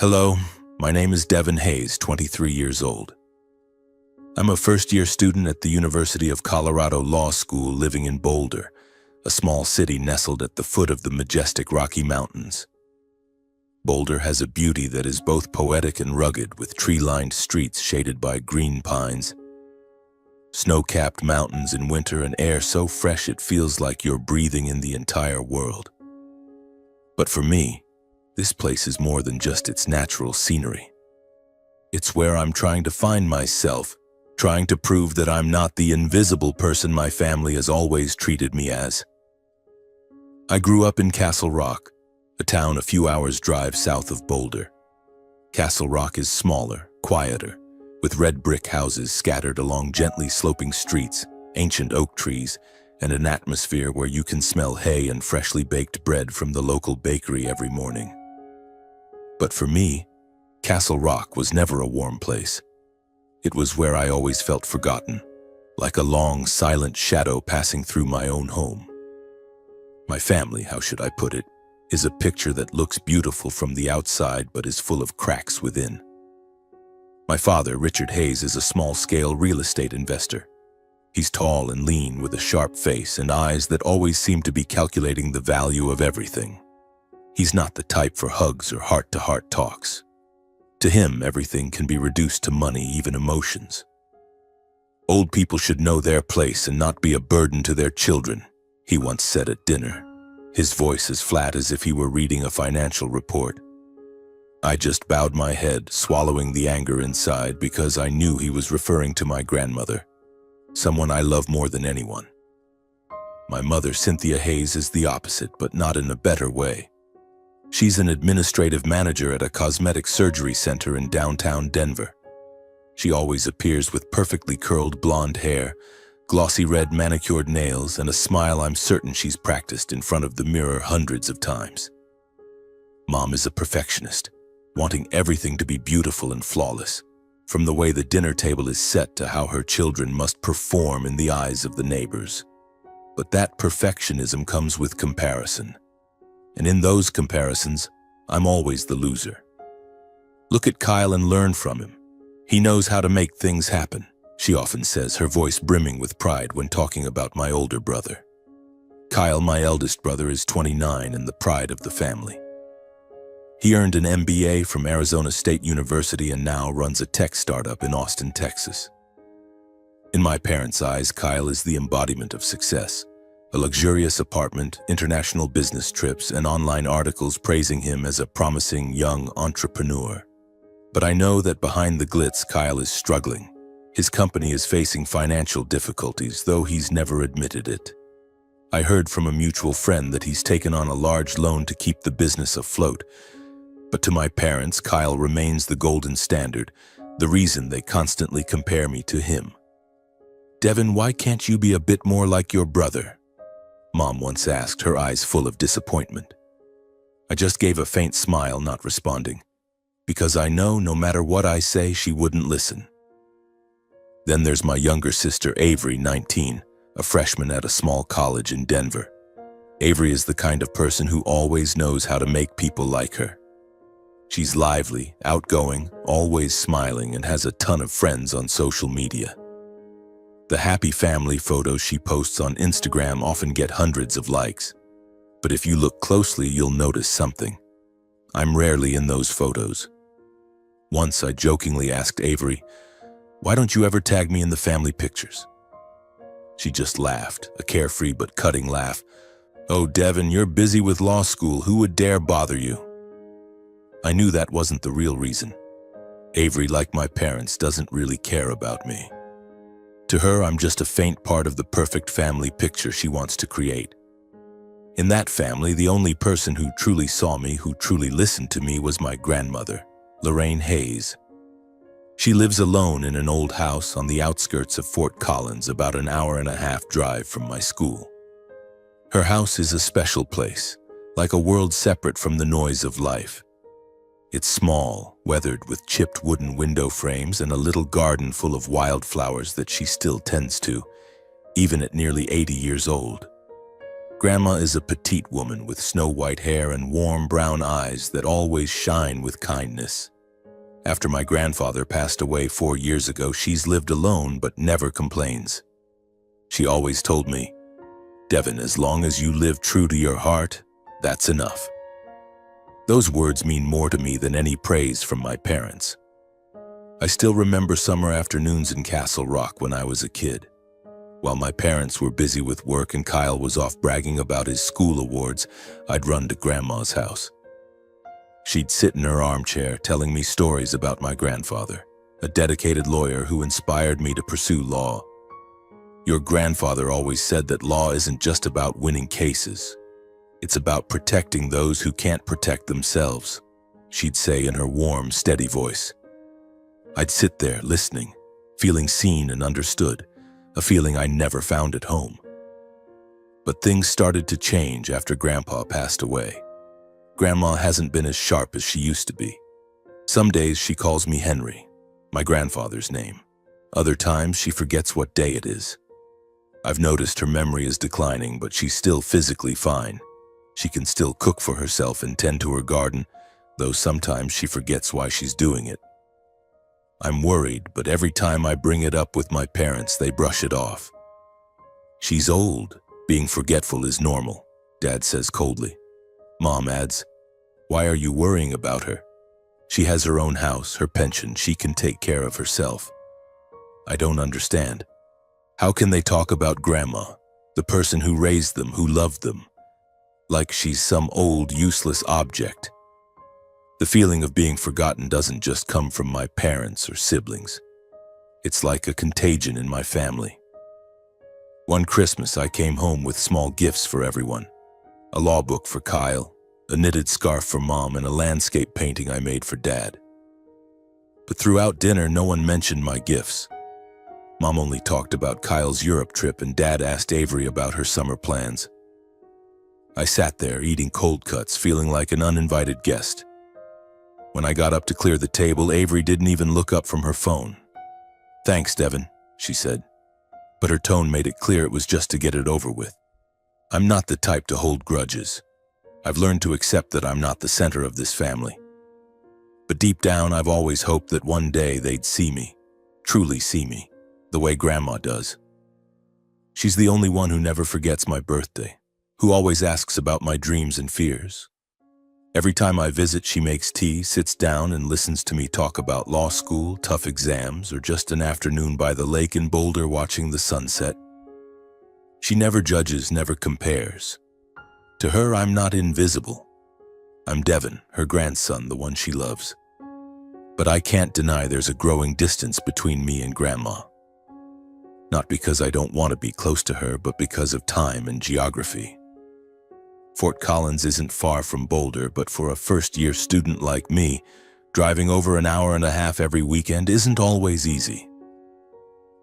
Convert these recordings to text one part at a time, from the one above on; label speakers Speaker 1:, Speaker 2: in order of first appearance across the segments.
Speaker 1: Hello, my name is Devin Hayes, 23 years old. I'm a first-year student at the University of Colorado Law School living in Boulder, a small city nestled at the foot of the majestic Rocky Mountains. Boulder has a beauty that is both poetic and rugged, with tree-lined streets shaded by green pines, snow-capped mountains in winter, and air so fresh it feels like you're breathing in the entire world. But for me, this place is more than just its natural scenery. It's where I'm trying to find myself, trying to prove that I'm not the invisible person my family has always treated me as. I grew up in Castle Rock, a town a few hours' drive south of Boulder. Castle Rock is smaller, quieter, with red brick houses scattered along gently sloping streets, ancient oak trees, and an atmosphere where you can smell hay and freshly baked bread from the local bakery every morning. But for me, Castle Rock was never a warm place. It was where I always felt forgotten, like a long, silent shadow passing through my own home. My family, how should I put it, is a picture that looks beautiful from the outside but is full of cracks within. My father, Richard Hayes, is a small-scale real estate investor. He's tall and lean with a sharp face and eyes that always seem to be calculating the value of everything. He's not the type for hugs or heart-to-heart talks. To him, everything can be reduced to money, even emotions. Old people should know their place and not be a burden to their children, he once said at dinner, his voice as flat as if he were reading a financial report. I just bowed my head, swallowing the anger inside, because I knew he was referring to my grandmother, someone I love more than anyone. My mother, Cynthia Hayes, is the opposite, but not in a better way. She's an administrative manager at a cosmetic surgery center in downtown Denver. She always appears with perfectly curled blonde hair, glossy red manicured nails, and a smile I'm certain she's practiced in front of the mirror hundreds of times. Mom is a perfectionist, wanting everything to be beautiful and flawless, from the way the dinner table is set to how her children must perform in the eyes of the neighbors. But that perfectionism comes with comparison. And in those comparisons, I'm always the loser. Look at Kyle and learn from him. He knows how to make things happen, she often says, her voice brimming with pride when talking about my older brother. Kyle, my eldest brother, is 29 and the pride of the family. He earned an MBA from Arizona State University and now runs a tech startup in Austin, Texas. In my parents' eyes, Kyle is the embodiment of success. A luxurious apartment, international business trips, and online articles praising him as a promising young entrepreneur. But I know that behind the glitz, Kyle is struggling. His company is facing financial difficulties, though he's never admitted it. I heard from a mutual friend that he's taken on a large loan to keep the business afloat. But to my parents, Kyle remains the golden standard, the reason they constantly compare me to him. Devin, why can't you be a bit more like your brother? Mom once asked, her eyes full of disappointment. I just gave a faint smile, not responding, because I know no matter what I say, she wouldn't listen. Then there's my younger sister, Avery, 19, a freshman at a small college in Denver. Avery is the kind of person who always knows how to make people like her. She's lively, outgoing, always smiling, and has a ton of friends on social media. The happy family photos she posts on Instagram often get hundreds of likes. But if you look closely, you'll notice something. I'm rarely in those photos. Once I jokingly asked Avery, "Why don't you ever tag me in the family pictures?" She just laughed, a carefree but cutting laugh. "Oh, Devin, you're busy with law school. Who would dare bother you?" I knew that wasn't the real reason. Avery, like my parents, doesn't really care about me. To her, I'm just a faint part of the perfect family picture she wants to create. In that family, the only person who truly saw me, who truly listened to me, was my grandmother, Lorraine Hayes. She lives alone in an old house on the outskirts of Fort Collins, about an hour-and-a-half drive from my school. Her house is a special place, like a world separate from the noise of life. It's small, weathered with chipped wooden window frames and a little garden full of wildflowers that she still tends to, even at nearly 80 years old. Grandma is a petite woman with snow-white hair and warm brown eyes that always shine with kindness. After my grandfather passed away 4 years ago, she's lived alone but never complains. She always told me, "Devin, as long as you live true to your heart, that's enough." Those words mean more to me than any praise from my parents. I still remember summer afternoons in Castle Rock when I was a kid. While my parents were busy with work and Kyle was off bragging about his school awards, I'd run to Grandma's house. She'd sit in her armchair telling me stories about my grandfather, a dedicated lawyer who inspired me to pursue law. "Your grandfather always said that law isn't just about winning cases. It's about protecting those who can't protect themselves," she'd say in her warm, steady voice. I'd sit there listening, feeling seen and understood, a feeling I never found at home. But things started to change after Grandpa passed away. Grandma hasn't been as sharp as she used to be. Some days she calls me Henry, my grandfather's name. Other times she forgets what day it is. I've noticed her memory is declining, but she's still physically fine. She can still cook for herself and tend to her garden, though sometimes she forgets why she's doing it. I'm worried, but every time I bring it up with my parents, they brush it off. "She's old. Being forgetful is normal," Dad says coldly. Mom adds, "Why are you worrying about her? She has her own house, her pension, she can take care of herself." I don't understand. How can they talk about Grandma, the person who raised them, who loved them, like she's some old, useless object? The feeling of being forgotten doesn't just come from my parents or siblings. It's like a contagion in my family. One Christmas, I came home with small gifts for everyone. A law book for Kyle, a knitted scarf for Mom, and a landscape painting I made for Dad. But throughout dinner, no one mentioned my gifts. Mom only talked about Kyle's Europe trip, and Dad asked Avery about her summer plans. I sat there eating cold cuts, feeling like an uninvited guest. When I got up to clear the table, Avery didn't even look up from her phone. "Thanks, Devin," she said, but her tone made it clear it was just to get it over with. I'm not the type to hold grudges. I've learned to accept that I'm not the center of this family. But deep down, I've always hoped that one day they'd see me, truly see me, the way Grandma does. She's the only one who never forgets my birthday, who always asks about my dreams and fears. Every time I visit, she makes tea, sits down, and listens to me talk about law school, tough exams, or just an afternoon by the lake in Boulder watching the sunset. She never judges, never compares. To her, I'm not invisible. I'm Devin, her grandson, the one she loves. But I can't deny there's a growing distance between me and Grandma. Not because I don't want to be close to her, but because of time and geography. Fort Collins isn't far from Boulder, but for a first-year student like me, driving over an hour and a half every weekend isn't always easy.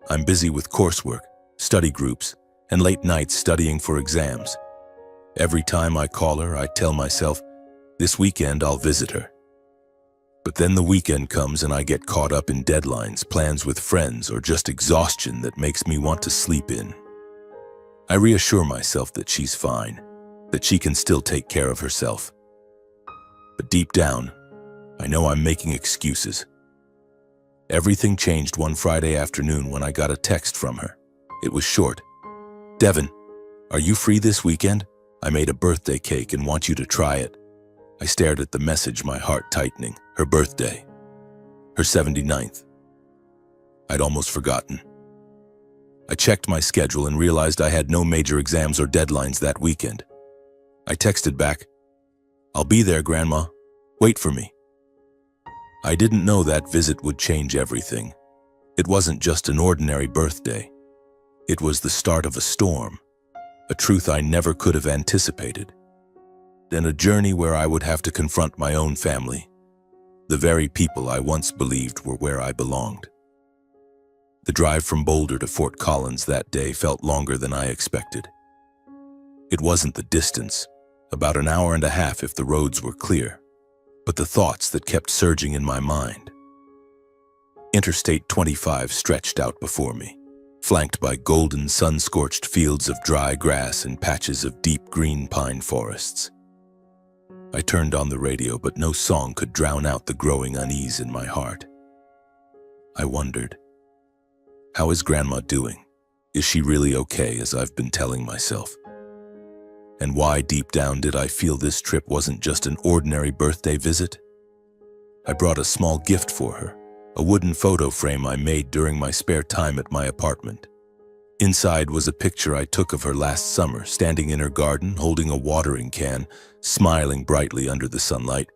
Speaker 1: I'm busy with coursework, study groups, and late nights studying for exams. Every time I call her, I tell myself, this weekend I'll visit her. But then the weekend comes and I get caught up in deadlines, plans with friends, or just exhaustion that makes me want to sleep in. I reassure myself that she's fine, that she can still take care of herself. But deep down, I know I'm making excuses. Everything changed one Friday afternoon when I got a text from her. It was short. "Devin, are you free this weekend? I made a birthday cake and want you to try it." I stared at the message, my heart tightening. Her birthday. Her 79th. I'd almost forgotten. I checked my schedule and realized I had no major exams or deadlines that weekend. I texted back, "I'll be there, Grandma. Wait for me." I didn't know that visit would change everything. It wasn't just an ordinary birthday. It was the start of a storm, a truth I never could have anticipated. Then a journey where I would have to confront my own family, the very people I once believed were where I belonged. The drive from Boulder to Fort Collins that day felt longer than I expected. It wasn't the distance, about an hour and a half if the roads were clear, but the thoughts that kept surging in my mind. Interstate 25 stretched out before me. flanked by golden sun-scorched fields of dry grass and patches of deep green pine forests. I turned on the radio, but no song could drown out the growing unease in my heart. I wondered, how is Grandma doing? Is she really okay, as I've been telling myself? And why, deep down, did I feel this trip wasn't just an ordinary birthday visit? I brought a small gift for her, a wooden photo frame I made during my spare time at my apartment. Inside was a picture I took of her last summer, standing in her garden, holding a watering can, smiling brightly under the sunlight.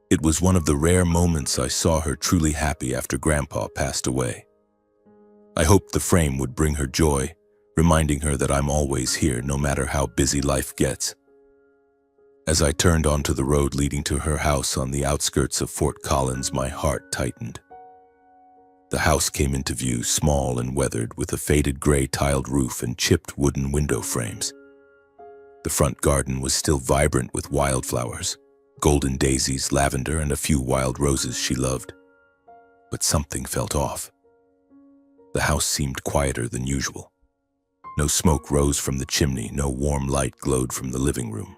Speaker 1: It was one of the rare moments I saw her truly happy after Grandpa passed away. I hoped the frame would bring her joy, reminding her that I'm always here, no matter how busy life gets. As I turned onto the road leading to her house on the outskirts of Fort Collins, my heart tightened. The house came into view, small and weathered, with a faded gray tiled roof and chipped wooden window frames. The front garden was still vibrant with wildflowers, golden daisies, lavender, and a few wild roses she loved. But something felt off. The house seemed quieter than usual. No smoke rose from the chimney, no warm light glowed from the living room.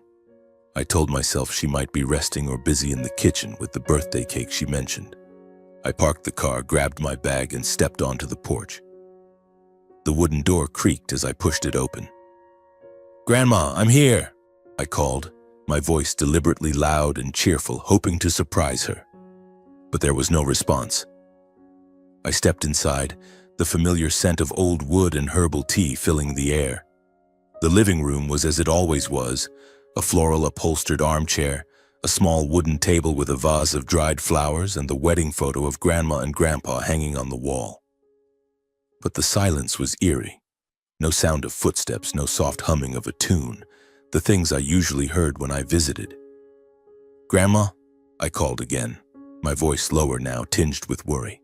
Speaker 1: I told myself she might be resting or busy in the kitchen with the birthday cake she mentioned. I parked the car, grabbed my bag, and stepped onto the porch. The wooden door creaked as I pushed it open. "Grandma, I'm here," I called, my voice deliberately loud and cheerful, hoping to surprise her. But there was no response. I stepped inside, the familiar scent of old wood and herbal tea filling the air. The living room was as it always was, a floral upholstered armchair, a small wooden table with a vase of dried flowers, and the wedding photo of Grandma and Grandpa hanging on the wall. But the silence was eerie. No sound of footsteps, no soft humming of a tune, the things I usually heard when I visited. "Grandma?" I called again, my voice lower now, tinged with worry.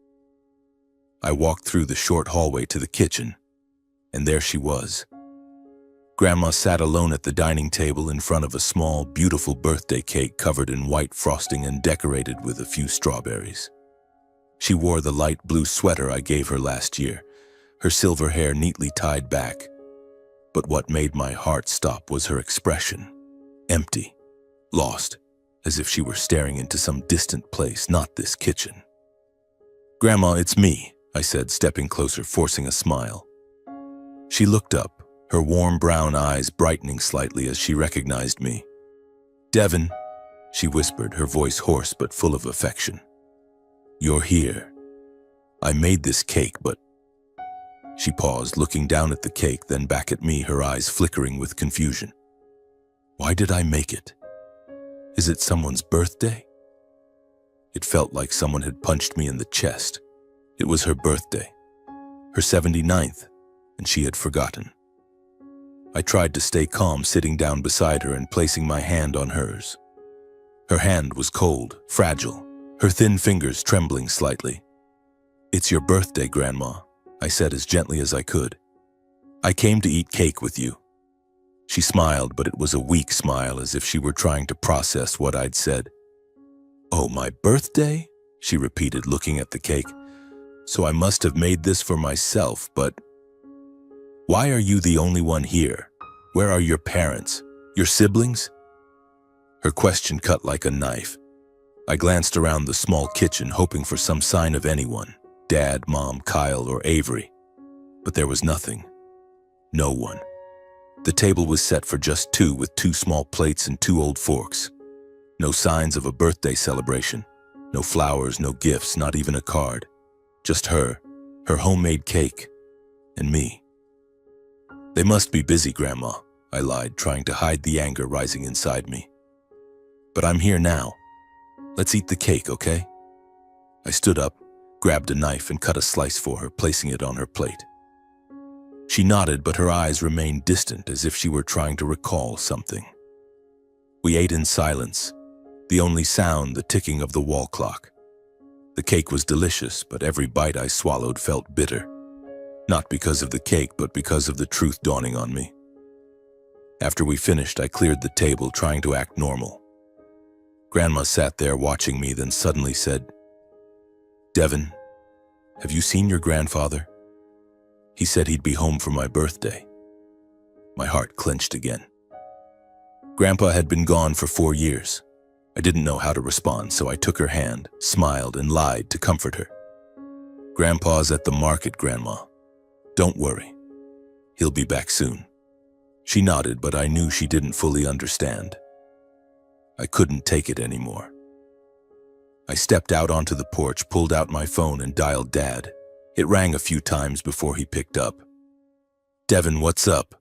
Speaker 1: I walked through the short hallway to the kitchen, and there she was. Grandma sat alone at the dining table in front of a small, beautiful birthday cake covered in white frosting and decorated with a few strawberries. She wore the light blue sweater I gave her last year, her silver hair neatly tied back. But what made my heart stop was her expression. Empty, lost, as if she were staring into some distant place, not this kitchen. "Grandma, it's me," I said, stepping closer, forcing a smile. She looked up, her warm brown eyes brightening slightly as she recognized me. "Devin," she whispered, her voice hoarse but full of affection. "You're here. I made this cake, but..." She paused, looking down at the cake, then back at me, her eyes flickering with confusion. Why did I make it? Is it someone's birthday? It felt like someone had punched me in the chest. It was her birthday, her 79th, and she had forgotten. I tried to stay calm, sitting down beside her and placing my hand on hers. Her hand was cold, fragile, her thin fingers trembling slightly. "It's your birthday, Grandma," I said as gently as I could. "I came to eat cake with you." She smiled, but it was a weak smile, as if she were trying to process what I'd said. "Oh, my birthday?" she repeated, looking at the cake. "So I must have made this for myself, but why are you the only one here? Where are your parents? Your siblings?" Her question cut like a knife. I glanced around the small kitchen, hoping for some sign of anyone, Dad, Mom, Kyle, or Avery. But there was nothing. No one. The table was set for just two, with 2 small plates and 2 old forks. No signs of a birthday celebration. No flowers, no gifts, not even a card. Just her homemade cake, and me. "They must be busy, Grandma," I lied, trying to hide the anger rising inside me. "But I'm here now. Let's eat the cake, okay?" I stood up, grabbed a knife, and cut a slice for her, placing it on her plate. She nodded, but her eyes remained distant, as if she were trying to recall something. We ate in silence, the only sound the ticking of the wall clock. The cake was delicious, but every bite I swallowed felt bitter. Not because of the cake, but because of the truth dawning on me. After we finished, I cleared the table, trying to act normal. Grandma sat there watching me, then suddenly said, "Devin, have you seen your grandfather? He said he'd be home for my birthday. My heart clenched again. Grandpa had been gone for 4 years. I didn't know how to respond, so I took her hand, smiled, and lied to comfort her. Grandpa's at the market, Grandma. Don't worry. He'll be back soon. She nodded, but I knew she didn't fully understand. I couldn't take it anymore. I stepped out onto the porch, pulled out my phone, and dialed Dad. It rang a few times before he picked up. "Devin, what's up?"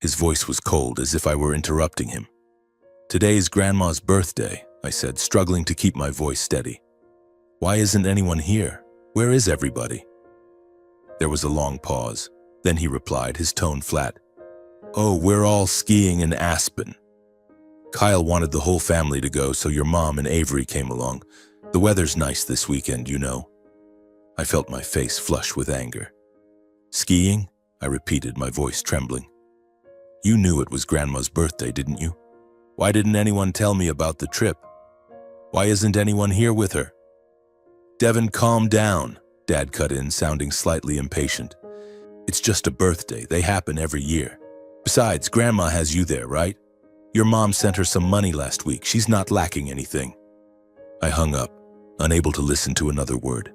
Speaker 1: His voice was cold, as if I were interrupting him. "Today's Grandma's birthday," I said, struggling to keep my voice steady. "Why isn't anyone here? Where is everybody?" There was a long pause. Then he replied, his tone flat. "Oh, we're all skiing in Aspen. Kyle wanted the whole family to go, so your mom and Avery came along. The weather's nice this weekend, you know." I felt my face flush with anger. "Skiing?" I repeated, my voice trembling. "You knew it was Grandma's birthday, didn't you? Why didn't anyone tell me about the trip? Why isn't anyone here with her?" "Devin, calm down," Dad cut in, sounding slightly impatient. "It's just a birthday. They happen every year. Besides, Grandma has you there, right? Your mom sent her some money last week. She's not lacking anything." I hung up, unable to listen to another word.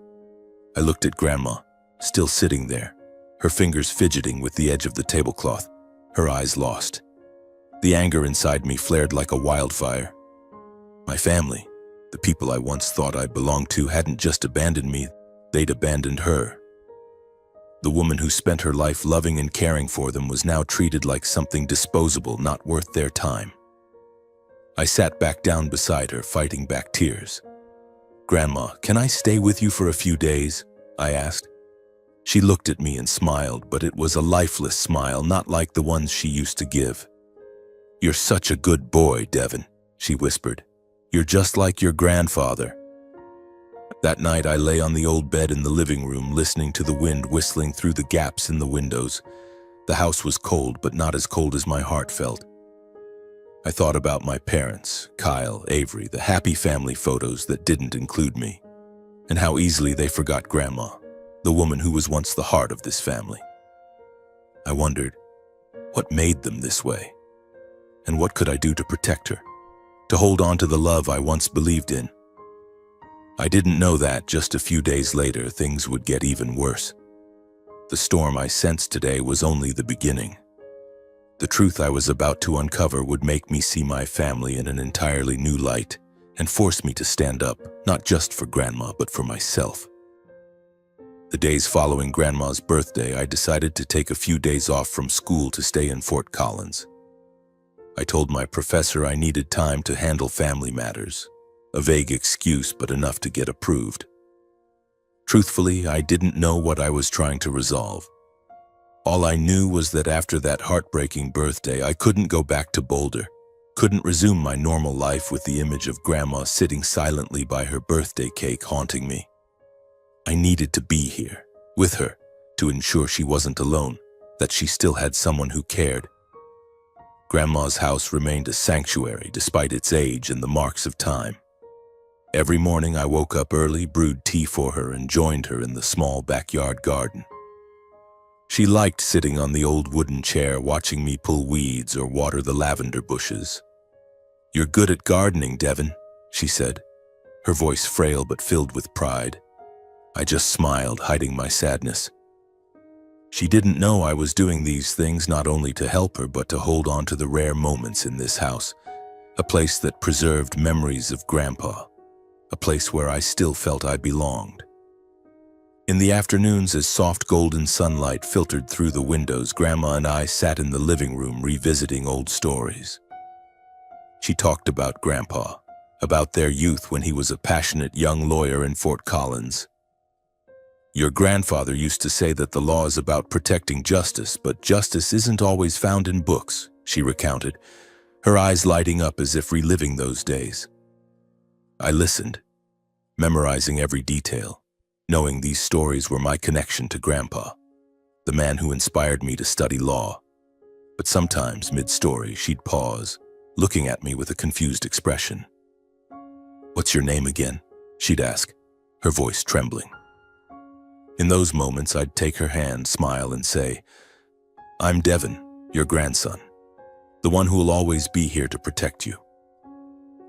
Speaker 1: I looked at Grandma, still sitting there, her fingers fidgeting with the edge of the tablecloth, her eyes lost. The anger inside me flared like a wildfire. My family, the people I once thought I belonged to, hadn't just abandoned me, they'd abandoned her. The woman who spent her life loving and caring for them was now treated like something disposable, not worth their time. I sat back down beside her, fighting back tears. "Grandma, can I stay with you for a few days?" I asked. She looked at me and smiled, but it was a lifeless smile, not like the ones she used to give. "You're such a good boy, Devin," she whispered. "You're just like your grandfather." That night I lay on the old bed in the living room, listening to the wind whistling through the gaps in the windows. The house was cold, but not as cold as my heart felt. I thought about my parents, Kyle, Avery, the happy family photos that didn't include me, and how easily they forgot Grandma, the woman who was once the heart of this family. I wondered, what made them this way? And what could I do to protect her, to hold on to the love I once believed in? I didn't know that just a few days later things would get even worse. The storm I sensed today was only the beginning. The truth I was about to uncover would make me see my family in an entirely new light and force me to stand up, not just for Grandma, but for myself. The days following Grandma's birthday, I decided to take a few days off from school to stay in Fort Collins. I told my professor I needed time to handle family matters. A vague excuse, but enough to get approved. Truthfully, I didn't know what I was trying to resolve. All I knew was that after that heartbreaking birthday, I couldn't go back to Boulder, couldn't resume my normal life with the image of Grandma sitting silently by her birthday cake haunting me. I needed to be here, with her, to ensure she wasn't alone, that she still had someone who cared. Grandma's house remained a sanctuary despite its age and the marks of time. Every morning I woke up early, brewed tea for her, and joined her in the small backyard garden. She liked sitting on the old wooden chair, watching me pull weeds or water the lavender bushes. "You're good at gardening, Devin," she said, her voice frail but filled with pride. I just smiled, hiding my sadness. She didn't know I was doing these things not only to help her, but to hold on to the rare moments in this house, a place that preserved memories of Grandpa. A place where I still felt I belonged. In the afternoons, as soft golden sunlight filtered through the windows, Grandma and I sat in the living room revisiting old stories. She talked about Grandpa, about their youth when he was a passionate young lawyer in Fort Collins. "Your grandfather used to say that the law is about protecting justice, but justice isn't always found in books," she recounted, her eyes lighting up as if reliving those days. I listened, memorizing every detail, knowing these stories were my connection to Grandpa, the man who inspired me to study law. But sometimes, mid-story, she'd pause, looking at me with a confused expression. "What's your name again?" she'd ask, her voice trembling. In those moments, I'd take her hand, smile, and say, "I'm Devin, your grandson, the one who will always be here to protect you."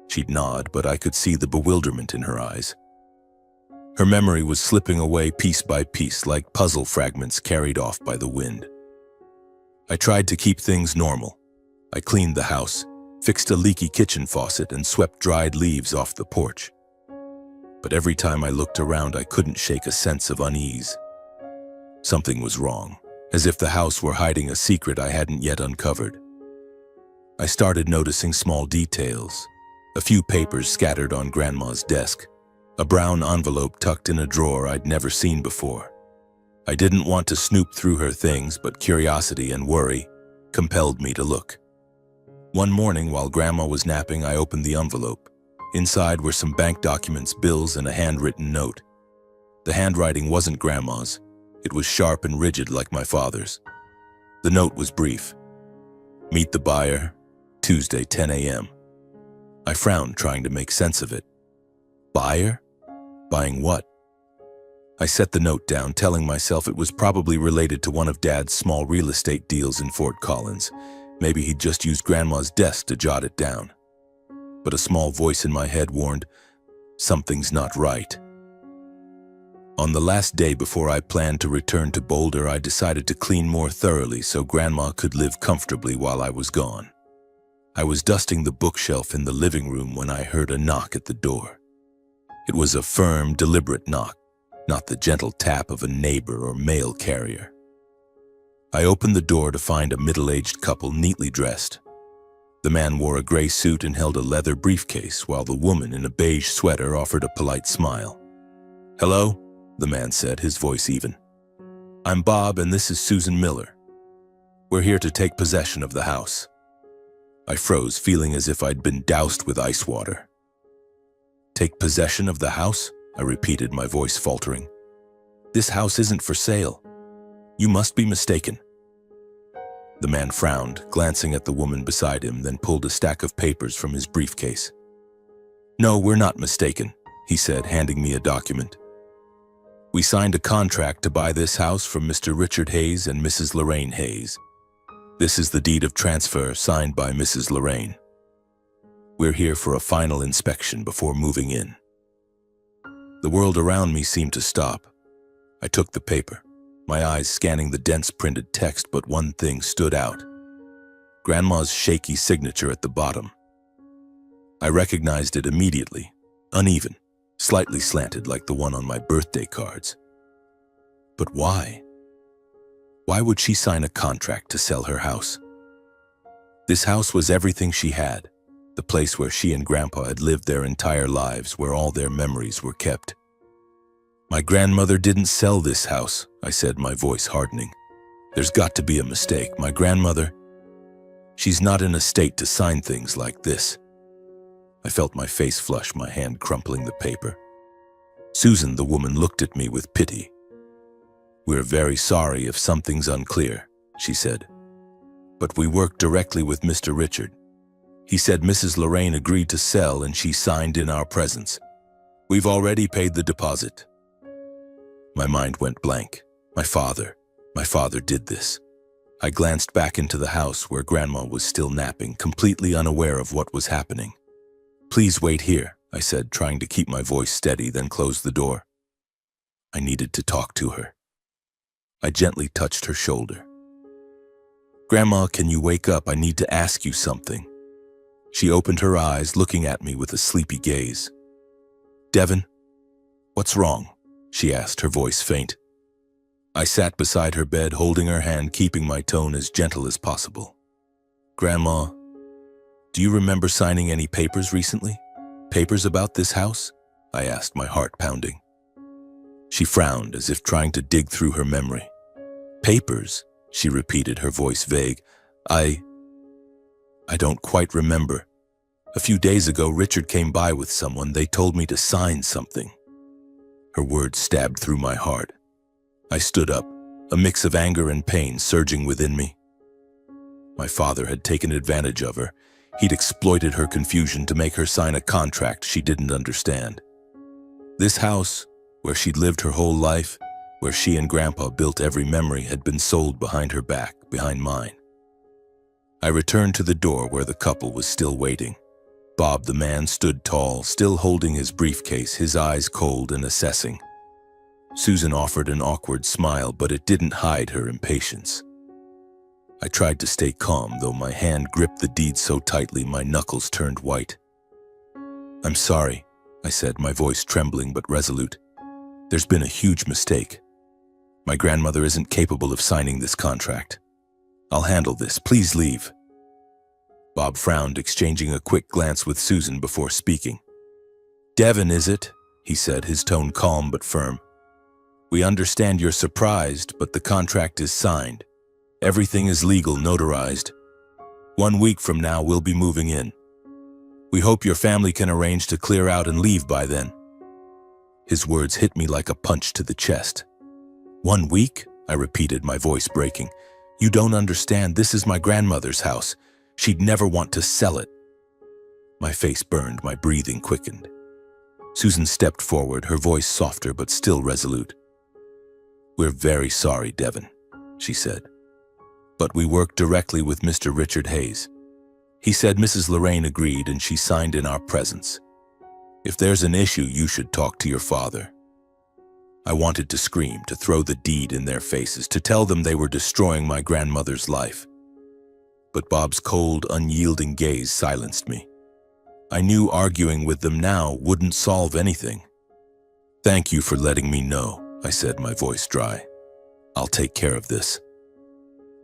Speaker 1: She'd nod, but I could see the bewilderment in her eyes. Her memory was slipping away piece by piece like puzzle fragments carried off by the wind. I tried to keep things normal. I cleaned the house, fixed a leaky kitchen faucet, and swept dried leaves off the porch. But every time I looked around, I couldn't shake a sense of unease. Something was wrong, as if the house were hiding a secret I hadn't yet uncovered. I started noticing small details. A few papers scattered on Grandma's desk, a brown envelope tucked in a drawer I'd never seen before. I didn't want to snoop through her things, but curiosity and worry compelled me to look. One morning, while Grandma was napping, I opened the envelope. Inside were some bank documents, bills, and a handwritten note. The handwriting wasn't Grandma's. It was sharp and rigid like my father's. The note was brief. "Meet the buyer, Tuesday, 10 a.m. I frowned, trying to make sense of it. Buyer? Buying what? I set the note down, telling myself it was probably related to one of Dad's small real estate deals in Fort Collins. Maybe he'd just used Grandma's desk to jot it down. But a small voice in my head warned, something's not right. On the last day before I planned to return to Boulder, I decided to clean more thoroughly so Grandma could live comfortably while I was gone. I was dusting the bookshelf in the living room when I heard a knock at the door. It was a firm, deliberate knock, not the gentle tap of a neighbor or mail carrier. I opened the door to find a middle-aged couple neatly dressed. The man wore a gray suit and held a leather briefcase, while the woman in a beige sweater offered a polite smile. "Hello," the man said, his voice even. "I'm Bob, and this is Susan Miller. We're here to take possession of the house." I froze, feeling as if I'd been doused with ice water. "Take possession of the house?" I repeated, my voice faltering. "This house isn't for sale. You must be mistaken." The man frowned, glancing at the woman beside him, then pulled a stack of papers from his briefcase. "No, we're not mistaken," he said, handing me a document. "We signed a contract to buy this house from Mr. Richard Hayes and Mrs. Lorraine Hayes. This is the deed of transfer signed by Mrs. Lorraine. We're here for a final inspection before moving in." The world around me seemed to stop. I took the paper, my eyes scanning the dense printed text, but one thing stood out. Grandma's shaky signature at the bottom. I recognized it immediately, uneven, slightly slanted like the one on my birthday cards. But why? Why would she sign a contract to sell her house? This house was everything she had, the place where she and Grandpa had lived their entire lives, where all their memories were kept. "My grandmother didn't sell this house," I said, my voice hardening. "There's got to be a mistake. My grandmother, she's not in a state to sign things like this." I felt my face flush, my hand crumpling the paper. Susan, the woman, looked at me with pity. "We're very sorry if something's unclear," she said. "But we worked directly with Mr. Richard. He said Mrs. Lorraine agreed to sell and she signed in our presence. We've already paid the deposit." My mind went blank. My father did this. I glanced back into the house where Grandma was still napping, completely unaware of what was happening. "Please wait here," I said, trying to keep my voice steady, then closed the door. I needed to talk to her. I gently touched her shoulder. "Grandma, can you wake up? I need to ask you something." She opened her eyes, looking at me with a sleepy gaze. "Devin, what's wrong?" she asked, her voice faint. I sat beside her bed, holding her hand, keeping my tone as gentle as possible. "Grandma, do you remember signing any papers recently? Papers about this house?" I asked, my heart pounding. She frowned, as if trying to dig through her memory. "Papers?" she repeated, her voice vague. I don't quite remember. A few days ago, Richard came by with someone. They told me to sign something." Her words stabbed through my heart. I stood up, a mix of anger and pain surging within me. My father had taken advantage of her. He'd exploited her confusion to make her sign a contract she didn't understand. This house, where she'd lived her whole life, where she and Grandpa built every memory, had been sold behind her back, behind mine. I returned to the door where the couple was still waiting. Bob, the man, stood tall, still holding his briefcase, his eyes cold and assessing. Susan offered an awkward smile, but it didn't hide her impatience. I tried to stay calm, though my hand gripped the deed so tightly my knuckles turned white. "I'm sorry," I said, my voice trembling but resolute. "There's been a huge mistake. My grandmother isn't capable of signing this contract. I'll handle this. Please leave." Bob frowned, exchanging a quick glance with Susan before speaking. "Devin, is it?" he said, his tone calm but firm. "We understand you're surprised, but the contract is signed. Everything is legal, notarized. 1 week from now, we'll be moving in. We hope your family can arrange to clear out and leave by then." His words hit me like a punch to the chest. "1 week?" I repeated, my voice breaking. "You don't understand. This is my grandmother's house. She'd never want to sell it." My face burned, my breathing quickened. Susan stepped forward, her voice softer but still resolute. "We're very sorry, Devin," she said. "But we worked directly with Mr. Richard Hayes. He said Mrs. Lorraine agreed and she signed in our presence. If there's an issue, you should talk to your father." I wanted to scream, to throw the deed in their faces, to tell them they were destroying my grandmother's life. But Bob's cold, unyielding gaze silenced me. I knew arguing with them now wouldn't solve anything. "Thank you for letting me know," I said, my voice dry. "I'll take care of this."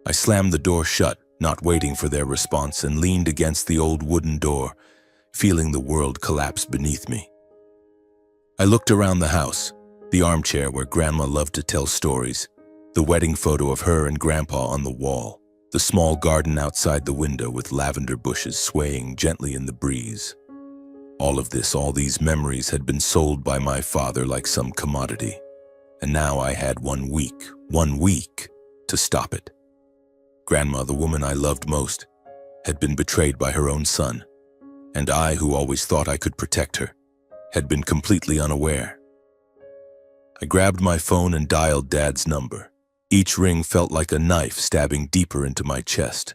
Speaker 1: I slammed the door shut, not waiting for their response, and leaned against the old wooden door, feeling the world collapse beneath me. I looked around the house, the armchair where Grandma loved to tell stories, the wedding photo of her and Grandpa on the wall, the small garden outside the window with lavender bushes swaying gently in the breeze. All of this, all these memories had been sold by my father like some commodity, and now I had 1 week to stop it. Grandma, the woman I loved most, had been betrayed by her own son, and I, who always thought I could protect her, had been completely unaware. I grabbed my phone and dialed Dad's number. Each ring felt like a knife stabbing deeper into my chest.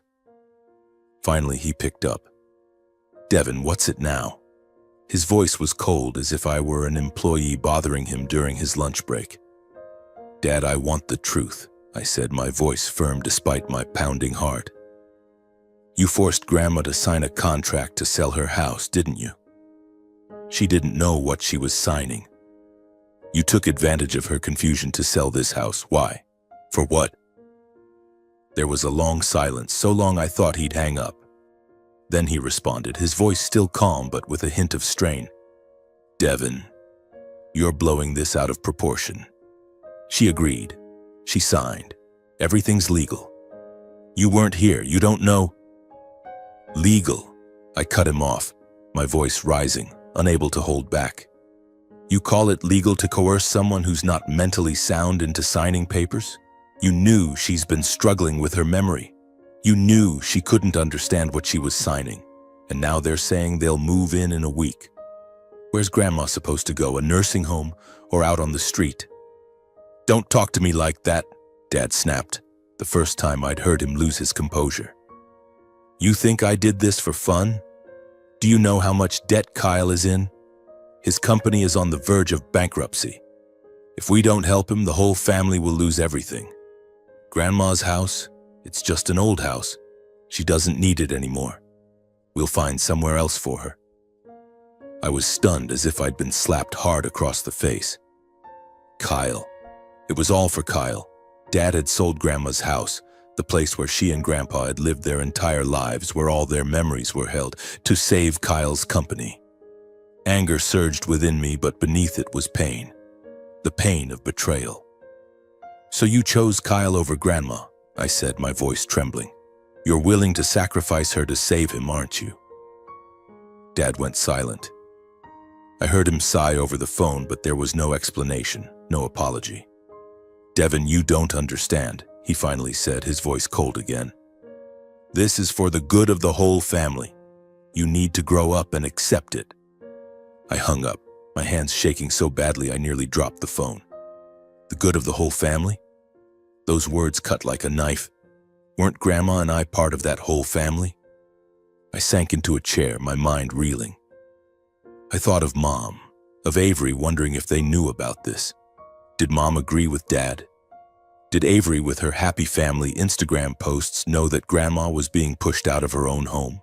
Speaker 1: Finally, he picked up. "Devin, what's it now?" His voice was cold, as if I were an employee bothering him during his lunch break. "Dad, I want the truth," I said, my voice firm despite my pounding heart. "You forced Grandma to sign a contract to sell her house, didn't you? She didn't know what she was signing. You took advantage of her confusion to sell this house. Why? For what?" There was a long silence, so long I thought he'd hang up. Then he responded, his voice still calm but with a hint of strain. "Devin, you're blowing this out of proportion. She agreed. She signed. Everything's legal. You weren't here. You don't know." "Legal?" I cut him off, my voice rising, unable to hold back. "You call it legal to coerce someone who's not mentally sound into signing papers? You knew she's been struggling with her memory. You knew she couldn't understand what she was signing, and now they're saying they'll move in a week. Where's Grandma supposed to go, a nursing home or out on the street?" "Don't talk to me like that," Dad snapped, the first time I'd heard him lose his composure. "You think I did this for fun? Do you know how much debt Kyle is in? His company is on the verge of bankruptcy. If we don't help him, the whole family will lose everything. Grandma's house, it's just an old house. She doesn't need it anymore. We'll find somewhere else for her." I was stunned, as if I'd been slapped hard across the face. Kyle. It was all for Kyle. Dad had sold Grandma's house, the place where she and Grandpa had lived their entire lives, where all their memories were held, to save Kyle's company. Anger surged within me, but beneath it was pain. The pain of betrayal. "So you chose Kyle over Grandma," I said, my voice trembling. "You're willing to sacrifice her to save him, aren't you?" Dad went silent. I heard him sigh over the phone, but there was no explanation, no apology. "Devin, you don't understand," he finally said, his voice cold again. "This is for the good of the whole family. You need to grow up and accept it." I hung up, my hands shaking so badly I nearly dropped the phone. The The good of the whole family? Those words cut like a knife. Weren't Grandma and I part of that whole family? I sank into a chair, my mind reeling. I thought of Mom, of Avery, wondering if they knew about this. Did Mom agree with Dad? Did Avery, with her happy family Instagram posts, know that Grandma was being pushed out of her own home?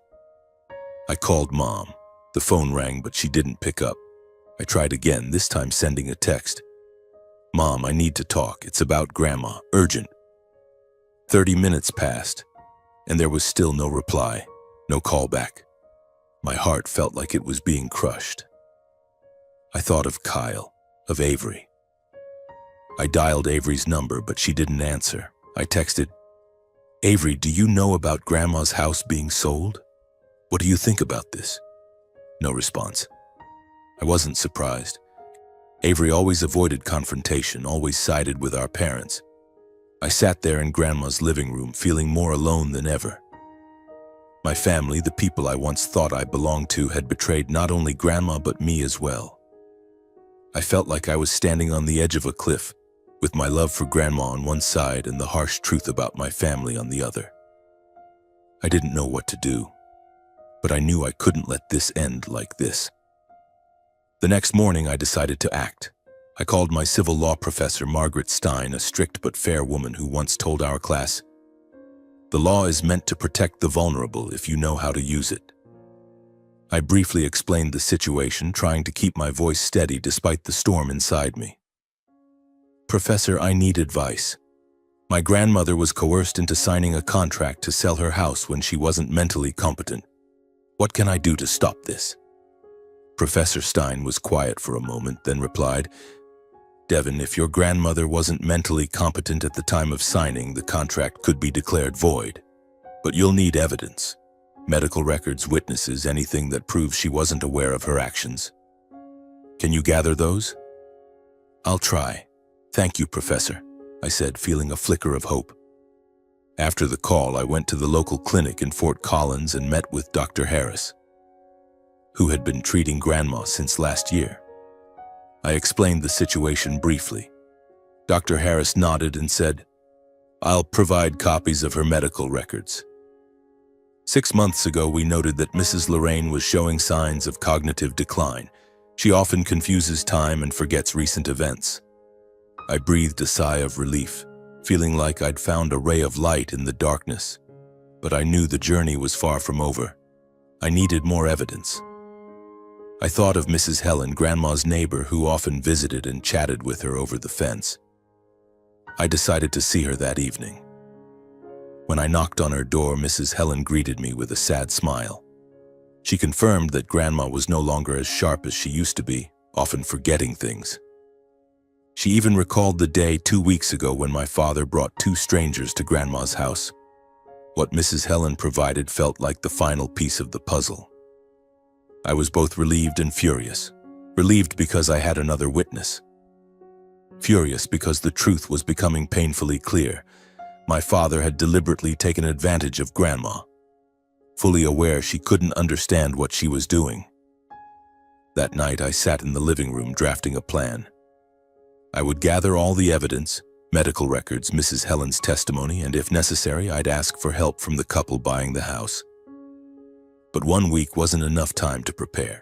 Speaker 1: I called Mom. The phone rang, but she didn't pick up. I tried again, this time sending a text. Mom, I need to talk. It's about Grandma. Urgent. 30 minutes passed, and there was still no reply, no callback. My heart felt like it was being crushed. I thought of Kyle, of Avery. I dialed Avery's number, but she didn't answer. I texted, Avery, do you know about Grandma's house being sold? What do you think about this? No response. I wasn't surprised. Avery always avoided confrontation, always sided with our parents. I sat there in Grandma's living room, feeling more alone than ever. My family, the people I once thought I belonged to, had betrayed not only Grandma but me as well. I felt like I was standing on the edge of a cliff, with my love for Grandma on one side and the harsh truth about my family on the other. I didn't know what to do, but I knew I couldn't let this end like this. The next morning, I decided to act. I called my civil law professor, Margaret Stein, a strict but fair woman who once told our class, "The law is meant to protect the vulnerable if you know how to use it." I briefly explained the situation, trying to keep my voice steady despite the storm inside me. "Professor, I need advice. My grandmother was coerced into signing a contract to sell her house when she wasn't mentally competent. What can I do to stop this?" Professor Stein was quiet for a moment, then replied, "Devin, if your grandmother wasn't mentally competent at the time of signing, the contract could be declared void. But you'll need evidence. Medical records, witnesses, anything that proves she wasn't aware of her actions. Can you gather those?" "I'll try. Thank you, Professor," I said, feeling a flicker of hope. After the call, I went to the local clinic in Fort Collins and met with Dr. Harris, who had been treating Grandma since last year. I explained the situation briefly. Dr. Harris nodded and said, "I'll provide copies of her medical records. 6 months ago, we noted that Mrs. Lorraine was showing signs of cognitive decline. She often confuses time and forgets recent events." I breathed a sigh of relief, feeling like I'd found a ray of light in the darkness. But I knew the journey was far from over. I needed more evidence. I thought of Mrs. Helen, Grandma's neighbor, who often visited and chatted with her over the fence. I decided to see her that evening. When I knocked on her door, Mrs. Helen greeted me with a sad smile. She confirmed that Grandma was no longer as sharp as she used to be, often forgetting things. She even recalled the day 2 weeks ago when my father brought 2 strangers to Grandma's house. What Mrs. Helen provided felt like the final piece of the puzzle. I was both relieved and furious. Relieved because I had another witness. Furious because the truth was becoming painfully clear. My father had deliberately taken advantage of Grandma, fully aware she couldn't understand what she was doing. That night, I sat in the living room drafting a plan. I would gather all the evidence, medical records, Mrs. Helen's testimony, and if necessary, I'd ask for help from the couple buying the house. But 1 week wasn't enough time to prepare.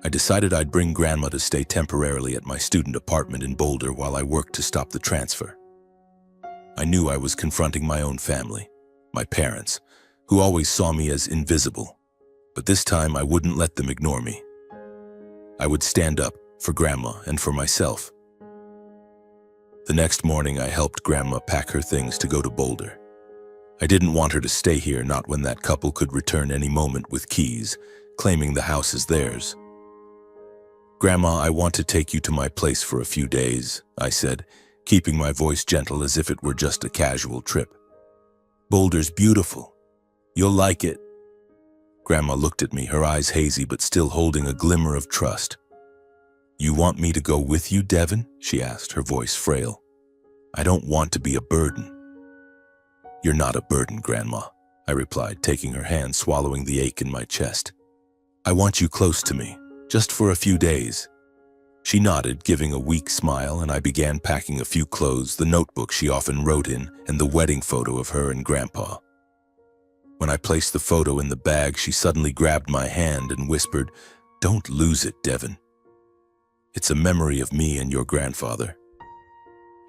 Speaker 1: I decided I'd bring Grandma to stay temporarily at my student apartment in Boulder while I worked to stop the transfer. I knew I was confronting my own family, my parents, who always saw me as invisible. But this time I wouldn't let them ignore me. I would stand up for Grandma and for myself. The next morning, I helped Grandma pack her things to go to Boulder. I didn't want her to stay here, not when that couple could return any moment with keys, claiming the house as theirs. "Grandma, I want to take you to my place for a few days," I said, keeping my voice gentle as if it were just a casual trip. "Boulder's beautiful. You'll like it." Grandma looked at me, her eyes hazy but still holding a glimmer of trust. "You want me to go with you, Devin?" she asked, her voice frail. "I don't want to be a burden." "You're not a burden, Grandma," I replied, taking her hand, swallowing the ache in my chest. "I want you close to me, just for a few days." She nodded, giving a weak smile, and I began packing a few clothes, the notebook she often wrote in, and the wedding photo of her and Grandpa. When I placed the photo in the bag, she suddenly grabbed my hand and whispered, "Don't lose it, Devin. It's a memory of me and your grandfather."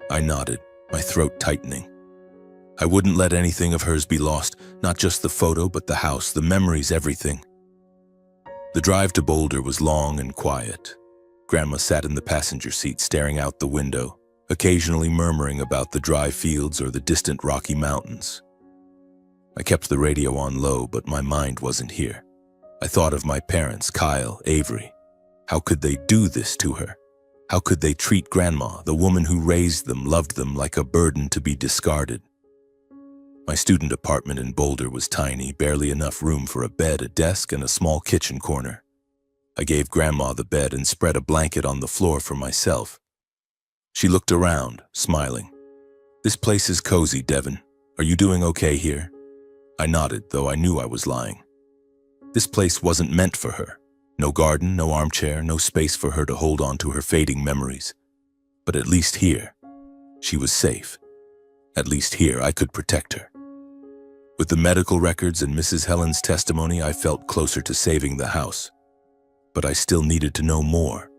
Speaker 1: I nodded, my throat tightening. I wouldn't let anything of hers be lost, not just the photo, but the house, the memories, everything. The drive to Boulder was long and quiet. Grandma sat in the passenger seat, staring out the window, occasionally murmuring about the dry fields or the distant Rocky Mountains. I kept the radio on low, but my mind wasn't here. I thought of my parents, Kyle, Avery. How could they do this to her? How could they treat Grandma, the woman who raised them, loved them, like a burden to be discarded? My student apartment in Boulder was tiny, barely enough room for a bed, a desk, and a small kitchen corner. I gave Grandma the bed and spread a blanket on the floor for myself. She looked around, smiling. "This place is cozy, Devin. Are you doing okay here?" I nodded, though I knew I was lying. This place wasn't meant for her. No garden, no armchair, no space for her to hold on to her fading memories. But at least here, she was safe. At least here, I could protect her. With the medical records and Mrs. Helen's testimony, I felt closer to saving the house. But I still needed to know more.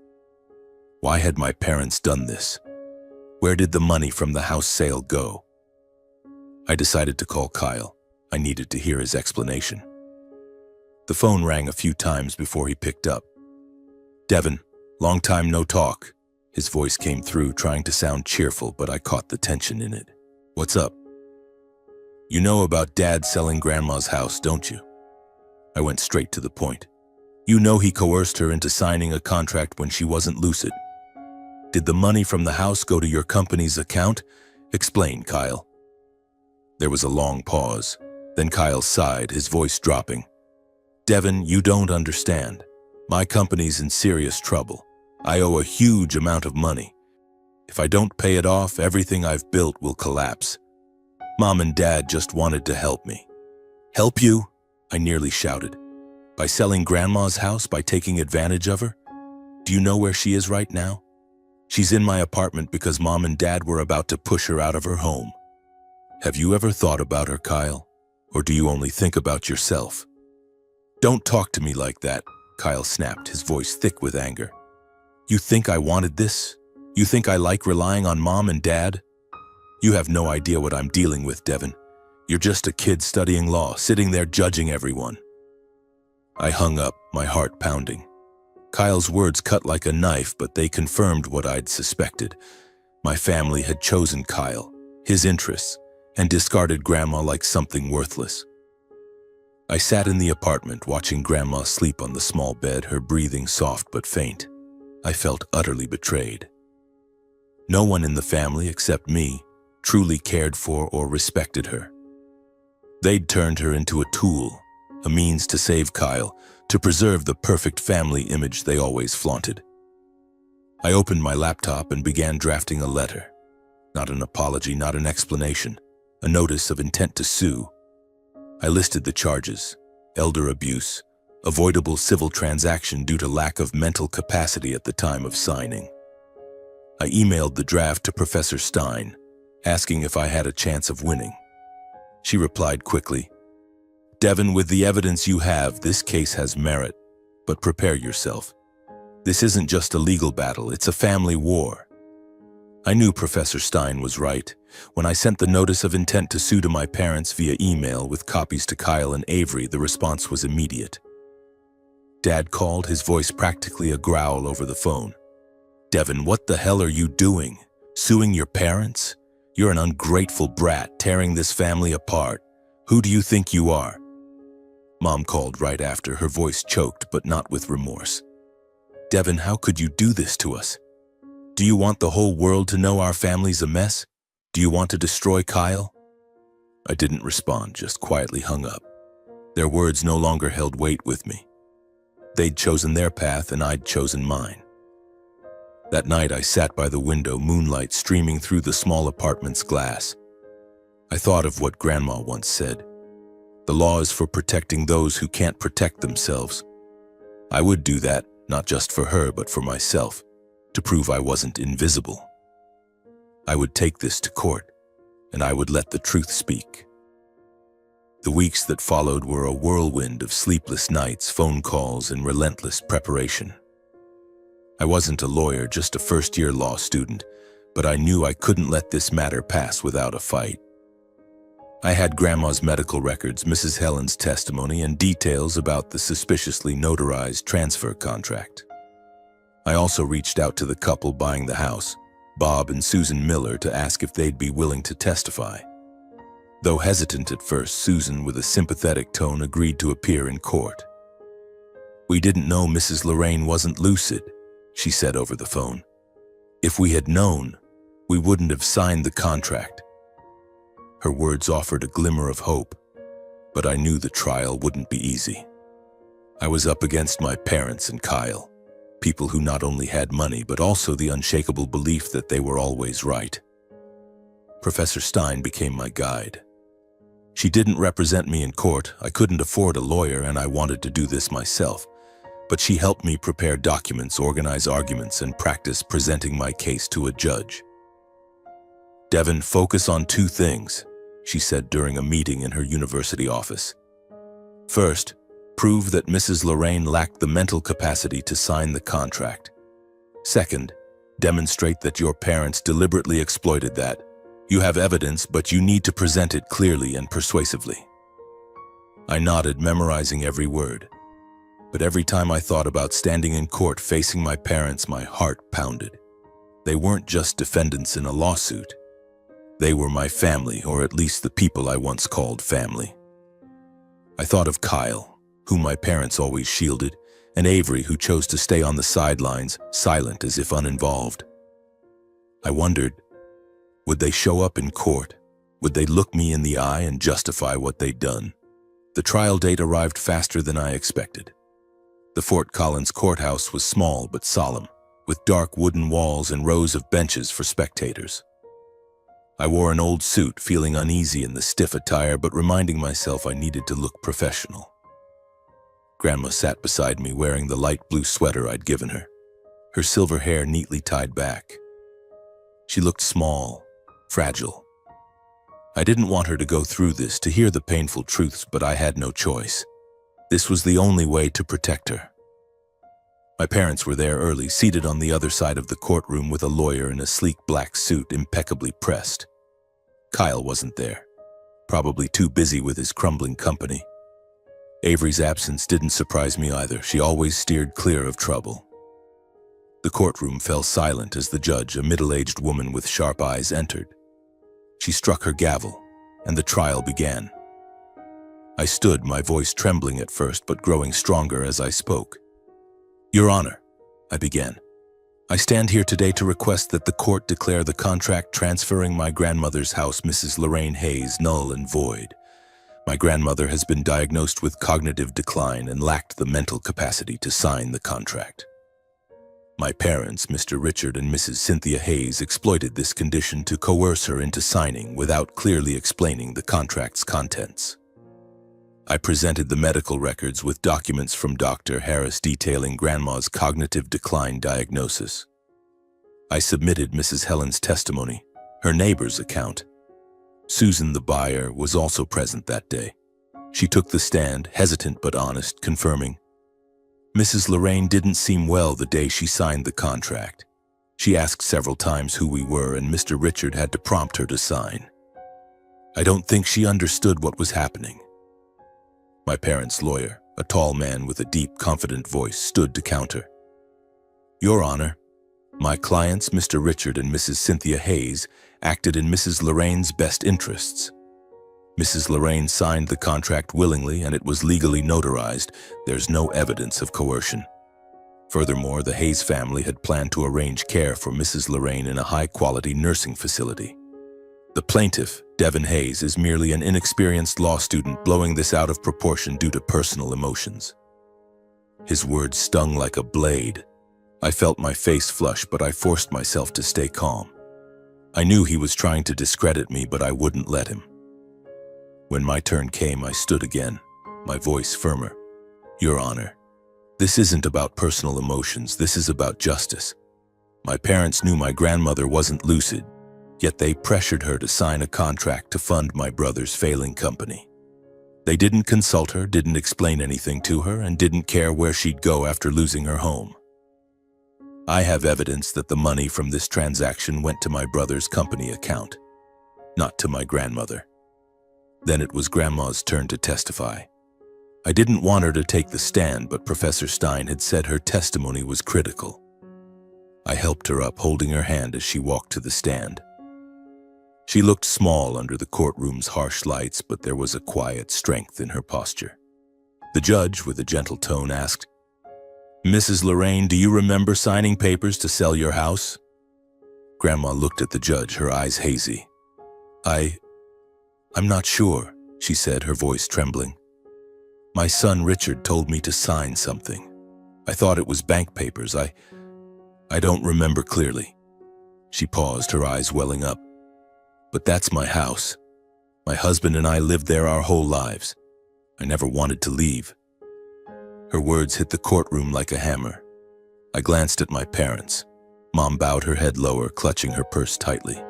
Speaker 1: Why had my parents done this? Where did the money from the house sale go? I decided to call Kyle. I needed to hear his explanation. The phone rang a few times before he picked up. "Devin, long time no talk." His voice came through, trying to sound cheerful, but I caught the tension in it. "What's up?" "You know about Dad selling Grandma's house, don't you?" I went straight to the point. "You know he coerced her into signing a contract when she wasn't lucid. Did the money from the house go to your company's account? Explain, Kyle." There was a long pause. Then Kyle sighed, his voice dropping. "Devin, you don't understand. My company's in serious trouble. I owe a huge amount of money. If I don't pay it off, everything I've built will collapse. Mom and Dad just wanted to help me." "Help you?" I nearly shouted. "By selling Grandma's house, by taking advantage of her? Do you know where she is right now? She's in my apartment because Mom and Dad were about to push her out of her home. Have you ever thought about her, Kyle? Or do you only think about yourself?" "Don't talk to me like that," Kyle snapped, his voice thick with anger. "You think I wanted this? You think I like relying on Mom and Dad? You have no idea what I'm dealing with, Devin. You're just a kid studying law, sitting there judging everyone." I hung up, my heart pounding. Kyle's words cut like a knife, but they confirmed what I'd suspected. My family had chosen Kyle, his interests, and discarded Grandma like something worthless. I sat in the apartment, watching Grandma sleep on the small bed, her breathing soft but faint. I felt utterly betrayed. No one in the family, except me, truly cared for or respected her. They'd turned her into a tool, a means to save Kyle, to preserve the perfect family image they always flaunted. I opened my laptop and began drafting a letter. Not an apology, not an explanation, a notice of intent to sue. I listed the charges: elder abuse, avoidable civil transaction due to lack of mental capacity at the time of signing. I emailed the draft to Professor Stein, asking if I had a chance of winning. She replied quickly, "Devin, with the evidence you have, this case has merit, but prepare yourself. This isn't just a legal battle, it's a family war." I knew Professor Stein was right. When I sent the notice of intent to sue to my parents via email with copies to Kyle and Avery, the response was immediate. Dad called, his voice practically a growl over the phone. "Devin, what the hell are you doing? Suing your parents? You're an ungrateful brat, tearing this family apart. Who do you think you are?" Mom called right after, her voice choked but not with remorse. "Devin, how could you do this to us? Do you want the whole world to know our family's a mess? Do you want to destroy Kyle?" I didn't respond, just quietly hung up. Their words no longer held weight with me. They'd chosen their path and I'd chosen mine. That night I sat by the window, moonlight streaming through the small apartment's glass. I thought of what Grandma once said. The law is for protecting those who can't protect themselves. I would do that, not just for her, but for myself. to prove I wasn't invisible. I would take this to court, and I would let the truth speak. The weeks that followed were a whirlwind of sleepless nights, phone calls, and relentless preparation. I wasn't a lawyer, just a first-year law student, but I knew I couldn't let this matter pass without a fight. I had Grandma's medical records, Mrs. Helen's testimony, and details about the suspiciously notarized transfer contract. I also reached out to the couple buying the house, Bob and Susan Miller, to ask if they'd be willing to testify. Though hesitant at first, Susan, with a sympathetic tone, agreed to appear in court. "We didn't know Mrs. Lorraine wasn't lucid," she said over the phone. "If we had known, we wouldn't have signed the contract." Her words offered a glimmer of hope, but I knew the trial wouldn't be easy. I was up against my parents and Kyle, people who not only had money but also the unshakable belief that they were always right. Professor Stein became my guide. She didn't represent me in court. I couldn't afford a lawyer, and I wanted to do this myself. But she helped me prepare documents, organize arguments, and practice presenting my case to a judge. "Devin, focus on two things," she said during a meeting in her university office. "First, prove that Mrs. Lorraine lacked the mental capacity to sign the contract. Second, demonstrate that your parents deliberately exploited that. You have evidence, but you need to present it clearly and persuasively." I nodded, memorizing every word. But every time I thought about standing in court facing my parents, my heart pounded. They weren't just defendants in a lawsuit. They were my family, or at least the people I once called family. I thought of Kyle, whom my parents always shielded, and Avery, who chose to stay on the sidelines, silent as if uninvolved. I wondered, would they show up in court? Would they look me in the eye and justify what they'd done? The trial date arrived faster than I expected. The Fort Collins courthouse was small but solemn, with dark wooden walls and rows of benches for spectators. I wore an old suit, feeling uneasy in the stiff attire, but reminding myself I needed to look professional. Grandma sat beside me, wearing the light blue sweater I'd given her, her silver hair neatly tied back. She looked small, fragile. I didn't want her to go through this, to hear the painful truths, but I had no choice. This was the only way to protect her. My parents were there early, seated on the other side of the courtroom with a lawyer in a sleek black suit, impeccably pressed. Kyle wasn't there, probably too busy with his crumbling company. Avery's absence didn't surprise me either. She always steered clear of trouble. The courtroom fell silent as the judge, a middle-aged woman with sharp eyes, entered. She struck her gavel, and the trial began. I stood, my voice trembling at first but growing stronger as I spoke. "Your Honor," I began, "I stand here today to request that the court declare the contract transferring my grandmother's house, Mrs. Lorraine Hayes, null and void. My grandmother has been diagnosed with cognitive decline and lacked the mental capacity to sign the contract. My parents, Mr. Richard and Mrs. Cynthia Hayes, exploited this condition to coerce her into signing without clearly explaining the contract's contents. I presented the medical records with documents from Dr. Harris detailing Grandma's cognitive decline diagnosis. I submitted Mrs. Helen's testimony, her neighbor's account. Susan, the buyer, was also present that day. She took the stand, hesitant but honest, confirming, "Mrs. Lorraine didn't seem well the day she signed the contract. She asked several times who we were, and Mr. Richard had to prompt her to sign. I don't think she understood what was happening." My parents' lawyer, a tall man with a deep, confident voice, stood to counter. "Your Honor, my clients, Mr. Richard and Mrs. Cynthia Hayes, acted in Mrs. Lorraine's best interests. Mrs. Lorraine signed the contract willingly, and it was legally notarized. There's no evidence of coercion. Furthermore, the Hayes family had planned to arrange care for Mrs. Lorraine in a high-quality nursing facility. The plaintiff, Devin Hayes, is merely an inexperienced law student blowing this out of proportion due to personal emotions." His words stung like a blade. I felt my face flush, but I forced myself to stay calm. I knew he was trying to discredit me, but I wouldn't let him. When my turn came, I stood again, my voice firmer. "Your Honor, this isn't about personal emotions. This is about justice. My parents knew my grandmother wasn't lucid, yet they pressured her to sign a contract to fund my brother's failing company. They didn't consult her, didn't explain anything to her, and didn't care where she'd go after losing her home. I have evidence that the money from this transaction went to my brother's company account, not to my grandmother. Then it was Grandma's turn to testify. I didn't want her to take the stand, but Professor Stein had said her testimony was critical. I helped her up, holding her hand as she walked to the stand. She looked small under the courtroom's harsh lights, but there was a quiet strength in her posture. The judge, with a gentle tone, asked, "Mrs. Lorraine, do you remember signing papers to sell your house?" Grandma looked at the judge, her eyes hazy. I'm not sure," she said, her voice trembling. "My son Richard told me to sign something. I thought it was bank papers. I don't remember clearly." She paused, her eyes welling up. "But that's my house. My husband and I lived there our whole lives. I never wanted to leave." Her words hit the courtroom like a hammer. I glanced at my parents. Mom bowed her head lower, clutching her purse tightly.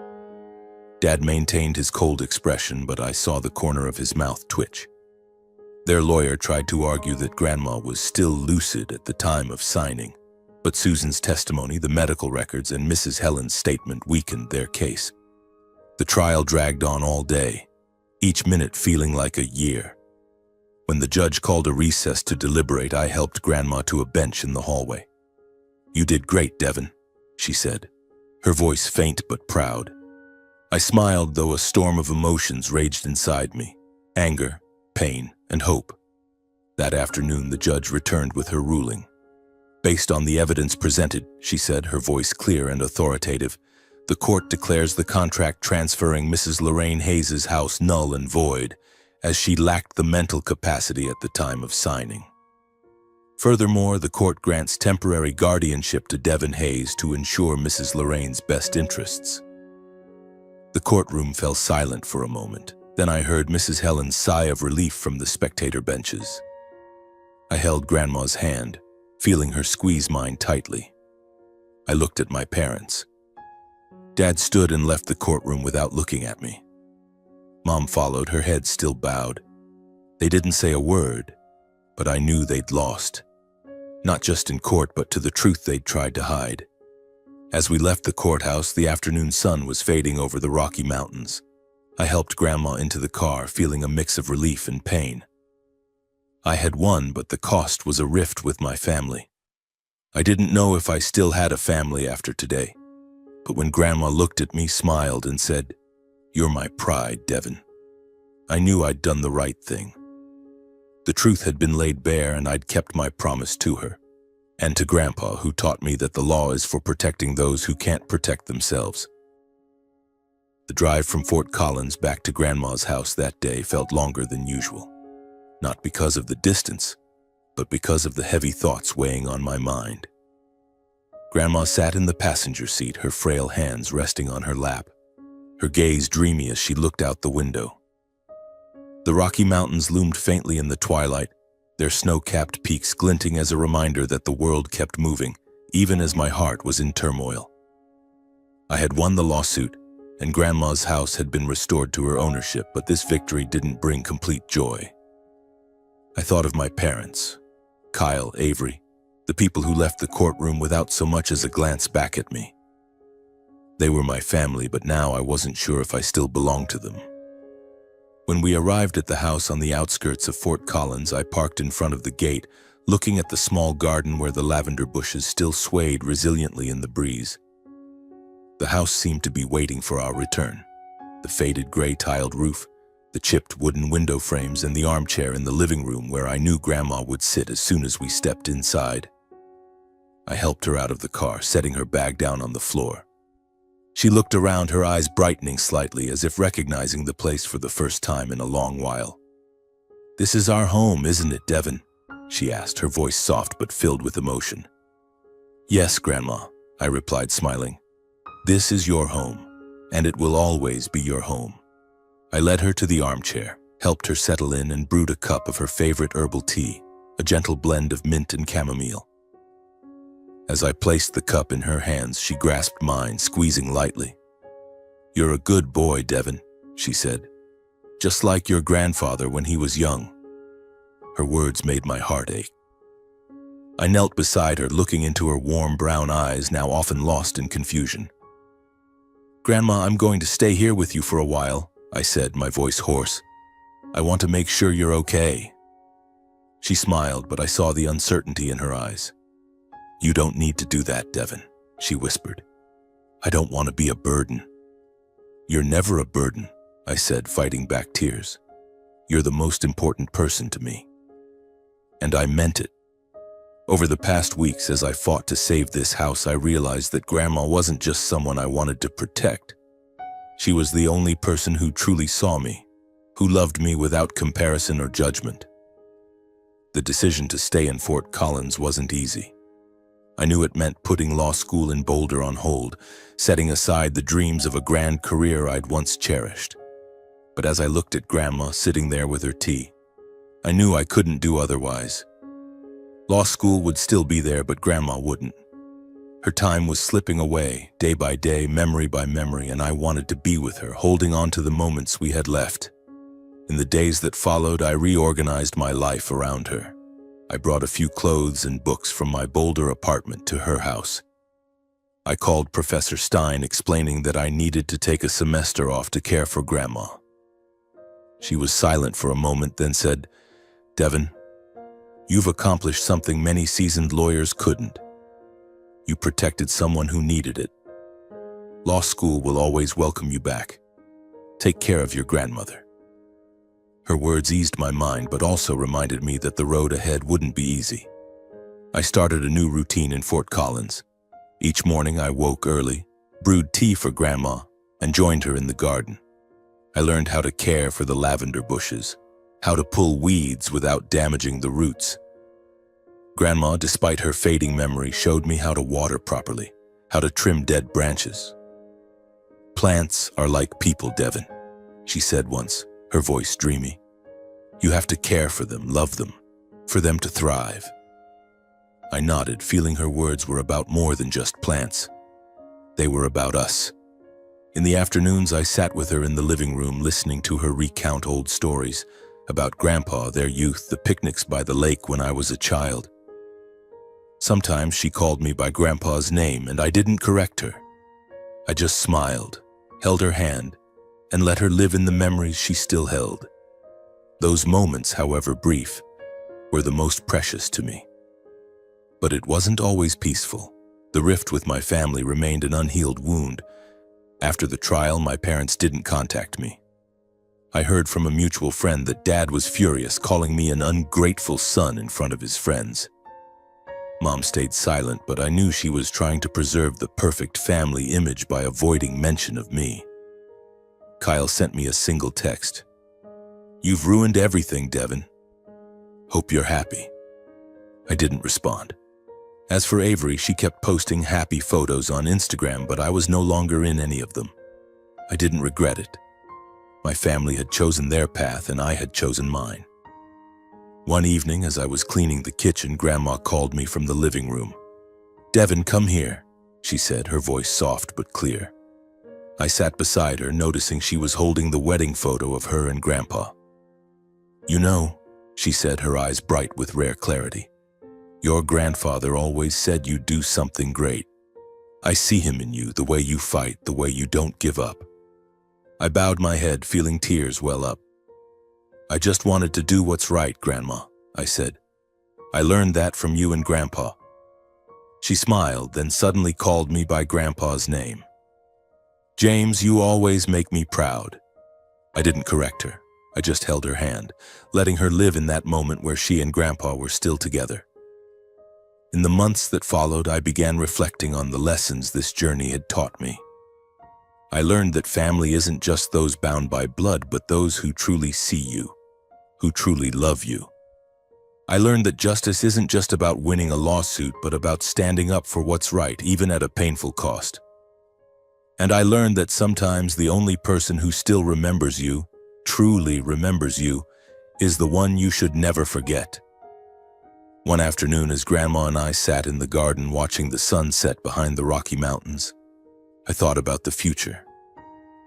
Speaker 1: Dad maintained his cold expression, but I saw the corner of his mouth twitch. Their lawyer tried to argue that Grandma was still lucid at the time of signing, but Susan's testimony, the medical records, and Mrs. Helen's statement weakened their case. The trial dragged on all day, each minute feeling like a year. When the judge called a recess to deliberate, I helped Grandma to a bench in the hallway. "You did great, Devin," she said, her voice faint but proud. I smiled, though a storm of emotions raged inside me: anger, pain, and hope. That afternoon, the judge returned with her ruling. "Based on the evidence presented," she said, her voice clear and authoritative, "the court declares the contract transferring Mrs. Lorraine Hayes' house null and void, as she lacked the mental capacity at the time of signing. Furthermore, the court grants temporary guardianship to Devin Hayes to ensure Mrs. Lorraine's best interests." The courtroom fell silent for a moment. Then I heard Mrs. Helen's sigh of relief from the spectator benches. I held Grandma's hand, feeling her squeeze mine tightly. I looked at my parents. Dad stood and left the courtroom without looking at me. Mom followed, her head still bowed. They didn't say a word, but I knew they'd lost. Not just in court, but to the truth they'd tried to hide. As we left the courthouse, the afternoon sun was fading over the Rocky Mountains. I helped Grandma into the car, feeling a mix of relief and pain. I had won, but the cost was a rift with my family. I didn't know if I still had a family after today. But when Grandma looked at me, smiled, and said, "You're my pride, Devin," I knew I'd done the right thing. The truth had been laid bare, and I'd kept my promise to her. And to Grandpa, who taught me that the law is for protecting those who can't protect themselves. The drive from Fort Collins back to Grandma's house that day felt longer than usual. Not because of the distance, but because of the heavy thoughts weighing on my mind. Grandma sat in the passenger seat, her frail hands resting on her lap, her gaze dreamy as she looked out the window. The Rocky Mountains loomed faintly in the twilight, their snow-capped peaks glinting as a reminder that the world kept moving, even as my heart was in turmoil. I had won the lawsuit, and Grandma's house had been restored to her ownership, but this victory didn't bring complete joy. I thought of my parents, Kyle, Avery, the people who left the courtroom without so much as a glance back at me. They were my family, but now I wasn't sure if I still belonged to them. When we arrived at the house on the outskirts of Fort Collins, I parked in front of the gate, looking at the small garden where the lavender bushes still swayed resiliently in the breeze. The house seemed to be waiting for our return. The faded gray tiled roof, the chipped wooden window frames, and the armchair in the living room where I knew Grandma would sit as soon as we stepped inside. I helped her out of the car, setting her bag down on the floor. She looked around, her eyes brightening slightly, as if recognizing the place for the first time in a long while. "This is our home, isn't it, Devin?" she asked, her voice soft but filled with emotion. "Yes, Grandma," I replied, smiling. "This is your home, and it will always be your home." I led her to the armchair, helped her settle in, and brewed a cup of her favorite herbal tea, a gentle blend of mint and chamomile. As I placed the cup in her hands, she grasped mine, squeezing lightly. "You're a good boy, Devin," she said. "Just like your grandfather when he was young." Her words made my heart ache. I knelt beside her, looking into her warm brown eyes, now often lost in confusion. "Grandma, I'm going to stay here with you for a while," I said, my voice hoarse. "I want to make sure you're okay." She smiled, but I saw the uncertainty in her eyes. "You don't need to do that, Devin," she whispered. "I don't want to be a burden." "You're never a burden," I said, fighting back tears. "You're the most important person to me." And I meant it. Over the past weeks, as I fought to save this house, I realized that Grandma wasn't just someone I wanted to protect. She was the only person who truly saw me, who loved me without comparison or judgment. The decision to stay in Fort Collins wasn't easy. I knew it meant putting law school in Boulder on hold, setting aside the dreams of a grand career I'd once cherished. But as I looked at Grandma sitting there with her tea, I knew I couldn't do otherwise. Law school would still be there, but Grandma wouldn't. Her time was slipping away, day by day, memory by memory, and I wanted to be with her, holding on to the moments we had left. In the days that followed, I reorganized my life around her. I brought a few clothes and books from my Boulder apartment to her house. I called Professor Stein, explaining that I needed to take a semester off to care for Grandma. She was silent for a moment, then said, "Devin, you've accomplished something many seasoned lawyers couldn't. You protected someone who needed it. Law school will always welcome you back. Take care of your grandmother." Her words eased my mind, but also reminded me that the road ahead wouldn't be easy. I started a new routine in Fort Collins. Each morning I woke early, brewed tea for Grandma, and joined her in the garden. I learned how to care for the lavender bushes, how to pull weeds without damaging the roots. Grandma, despite her fading memory, showed me how to water properly, how to trim dead branches. "Plants are like people, Devin," she said once, her voice dreamy. "You have to care for them, love them, for them to thrive." I nodded, feeling her words were about more than just plants. They were about us. In the afternoons, I sat with her in the living room, listening to her recount old stories about Grandpa, their youth, the picnics by the lake when I was a child. Sometimes she called me by Grandpa's name, and I didn't correct her. I just smiled, held her hand, and let her live in the memories she still held. Those moments, however brief, were the most precious to me. But it wasn't always peaceful. The rift with my family remained an unhealed wound. After the trial, my parents didn't contact me. I heard from a mutual friend that Dad was furious, calling me an ungrateful son in front of his friends. Mom stayed silent, but I knew she was trying to preserve the perfect family image by avoiding mention of me. Kyle sent me a single text. "You've ruined everything, Devin. Hope you're happy." I didn't respond. As for Avery, she kept posting happy photos on Instagram, but I was no longer in any of them. I didn't regret it. My family had chosen their path, and I had chosen mine. One evening, as I was cleaning the kitchen, Grandma called me from the living room. "Devin, come here," she said, her voice soft but clear. I sat beside her, noticing she was holding the wedding photo of her and Grandpa. "You know," she said, her eyes bright with rare clarity, "your grandfather always said you'd do something great. I see him in you, the way you fight, the way you don't give up." I bowed my head, feeling tears well up. "I just wanted to do what's right, Grandma," I said. "I learned that from you and Grandpa." She smiled, then suddenly called me by Grandpa's name. "James, you always make me proud." I didn't correct her. I just held her hand, letting her live in that moment where she and Grandpa were still together. In the months that followed, I began reflecting on the lessons this journey had taught me. I learned that family isn't just those bound by blood, but those who truly see you, who truly love you. I learned that justice isn't just about winning a lawsuit, but about standing up for what's right, even at a painful cost. And I learned that sometimes the only person who still remembers you, truly remembers you, is the one you should never forget. One afternoon, as Grandma and I sat in the garden watching the sun set behind the Rocky Mountains, I thought about the future.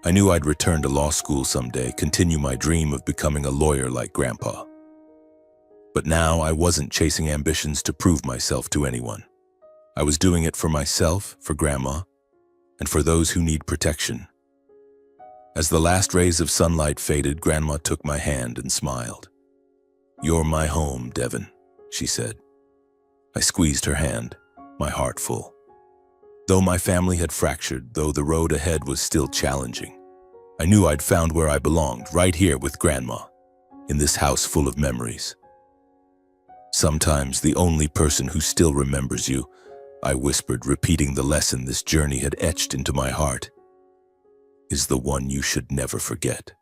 Speaker 1: I knew I'd return to law school someday, continue my dream of becoming a lawyer like Grandpa. But now I wasn't chasing ambitions to prove myself to anyone. I was doing it for myself, for Grandma, and for those who need protection. As the last rays of sunlight faded, Grandma took my hand and smiled. "You're my home, Devin," she said. I squeezed her hand, my heart full. Though my family had fractured, though the road ahead was still challenging, I knew I'd found where I belonged, right here with Grandma, in this house full of memories. "Sometimes the only person who still remembers you," I whispered, repeating the lesson this journey had etched into my heart, "is the one you should never forget."